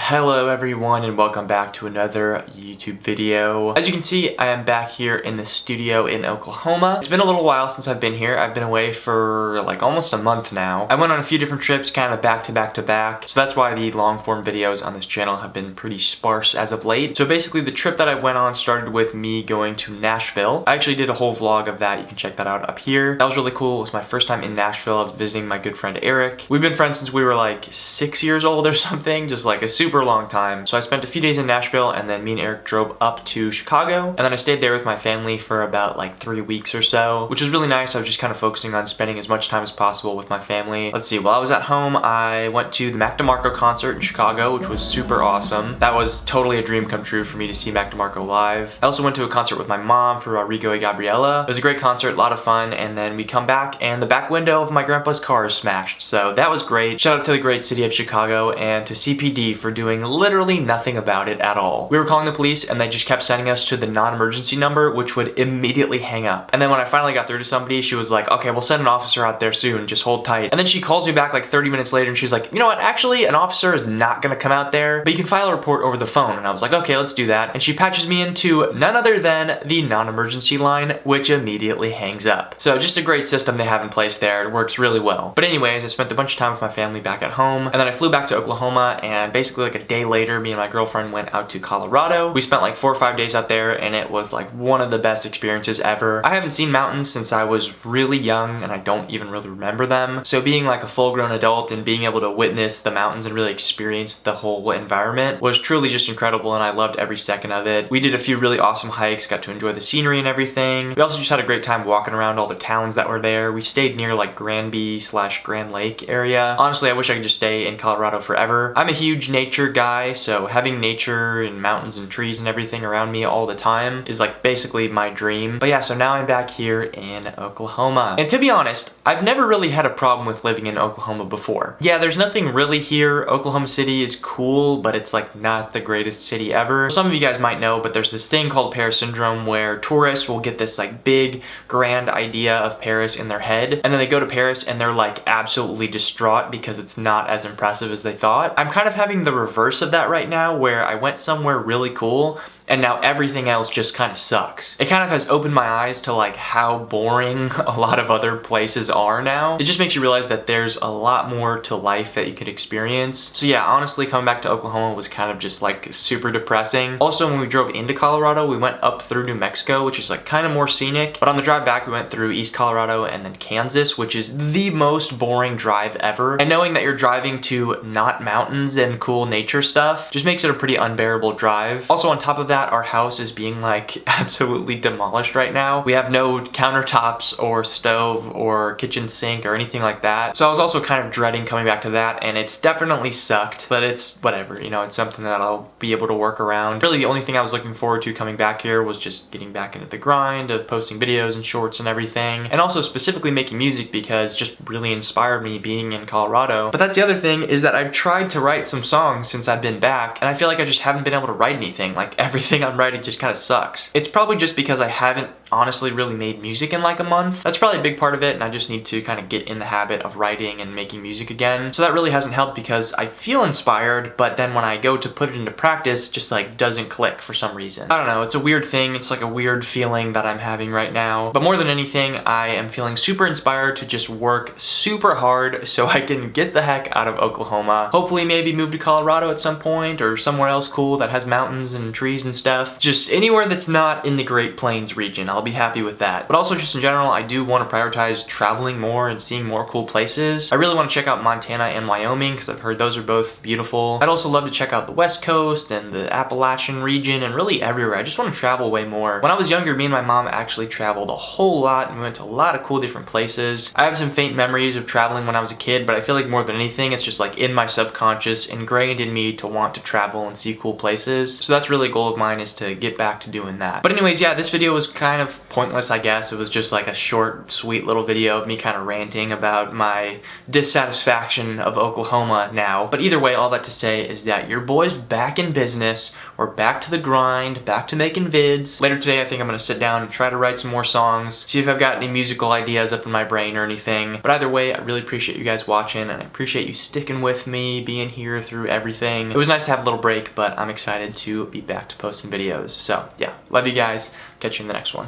Hello everyone and welcome back to another YouTube video. As you can see, I am back here in the studio in Oklahoma. It's been a little while since I've been here. I've been away for like almost a month now. I went on a few different trips kind of back to back, so that's why the long form videos on this channel have been pretty sparse as of late. So basically the trip that I went on started with me going to Nashville. I actually did a whole vlog of that. You can check that out up here. That was really cool. It was my first time in Nashville. I was visiting my good friend Eric. We've been friends since we were like 6 years old or something, just like a super long time. So I spent a few days in Nashville and then me and Eric drove up to Chicago, and then I stayed there with my family for about like 3 weeks or so, which was really nice. I was just kind of focusing on spending as much time as possible with my family. Let's see, while I was at home, I went to the Mac DeMarco concert in Chicago, which was super awesome. That was totally a dream come true for me to see Mac DeMarco live. I also went to a concert with my mom for Rodrigo y Gabriela. It was a great concert, a lot of fun, and then we come back and the back window of my grandpa's car is smashed. So that was great. Shout out to the great city of Chicago and to CPD for doing literally nothing about it at all. We were calling the police and they just kept sending us to the non-emergency number, which would immediately hang up. And then when I finally got through to somebody, she was like, okay, we'll send an officer out there soon, just hold tight. And then she calls me back like 30 minutes later and she's like, you know what, actually an officer is not gonna come out there, but you can file a report over the phone. And I was like, okay, let's do that. And she patches me into none other than the non-emergency line, which immediately hangs up. So just a great system they have in place there. It works really well. But anyways, I spent a bunch of time with my family back at home, and then I flew back to Oklahoma, and basically like a day later, me and my girlfriend went out to Colorado. We spent like 4 or 5 days out there, and it was like one of the best experiences ever. I haven't seen mountains since I was really young, and I don't even really remember them. So being like a full-grown adult and being able to witness the mountains and really experience the whole environment was truly just incredible, and I loved every second of it. We did a few really awesome hikes, got to enjoy the scenery and everything. We also just had a great time walking around all the towns that were there. We stayed near like Granby/Grand Lake area. Honestly, I wish I could just stay in Colorado forever. I'm a huge nature guy, so having nature and mountains and trees and everything around me all the time is like basically my dream. But yeah, so now I'm back here in Oklahoma. And to be honest, I've never really had a problem with living in Oklahoma before. Yeah, there's nothing really here. Oklahoma City is cool, but it's like not the greatest city ever. Some of you guys might know, but there's this thing called Paris syndrome where tourists will get this like big grand idea of Paris in their head, and then they go to Paris and they're like absolutely distraught because it's not as impressive as they thought. I'm kind of having the reverse of that right now, where I went somewhere really cool and now everything else just kind of sucks. It kind of has opened my eyes to like how boring a lot of other places are now. It just makes you realize that there's a lot more to life that you could experience. So yeah, honestly, coming back to Oklahoma was kind of just like super depressing. Also, when we drove into Colorado, we went up through New Mexico, which is like kind of more scenic. But on the drive back, we went through East Colorado and then Kansas, which is the most boring drive ever. And knowing that you're driving to not mountains and cool nature stuff just makes it a pretty unbearable drive. Also, on top of that, our house is being like absolutely demolished right now. We have no countertops or stove or kitchen sink or anything like that. So I was also kind of dreading coming back to that, and it's definitely sucked, but it's whatever, you know, it's something that I'll be able to work around. Really, the only thing I was looking forward to coming back here was just getting back into the grind of posting videos and shorts and everything, and also specifically making music because it just really inspired me being in Colorado. But that's the other thing, is that I've tried to write some songs since I've been back, and I feel like I just haven't been able to write anything. Like everything I'm writing just kind of sucks. It's probably just because I haven't honestly really made music in like a month. That's probably a big part of it, and I just need to kind of get in the habit of writing and making music again. So that really hasn't helped because I feel inspired, but then when I go to put it into practice, just like doesn't click for some reason. I don't know, it's a weird thing. It's like a weird feeling that I'm having right now. But more than anything, I am feeling super inspired to just work super hard so I can get the heck out of Oklahoma. Hopefully maybe move to Colorado at some point, or somewhere else cool that has mountains and trees and stuff. Just anywhere that's not in the Great Plains region. I'll be happy with that. But also just in general, I do want to prioritize traveling more and seeing more cool places. I really want to check out Montana and Wyoming because I've heard those are both beautiful. I'd also love to check out the West Coast and the Appalachian region and really everywhere. I just want to travel way more. When I was younger, me and my mom actually traveled a whole lot and we went to a lot of cool different places. I have some faint memories of traveling when I was a kid, but I feel like more than anything, it's just like in my subconscious, ingrained in me to want to travel and see cool places. So that's really a goal of mine, is to get back to doing that. But anyways, yeah, this video was kind of of pointless, I guess. It was just like a short, sweet little video of me kind of ranting about my dissatisfaction of Oklahoma now. But either way, all that to say is that your boy's back in business. We're back to the grind, back to making vids. Later today, I think I'm gonna sit down and try to write some more songs, see if I've got any musical ideas up in my brain or anything. But either way, I really appreciate you guys watching, and I appreciate you sticking with me, being here through everything. It was nice to have a little break, but I'm excited to be back to posting videos. So yeah, love you guys. Catch you in the next one.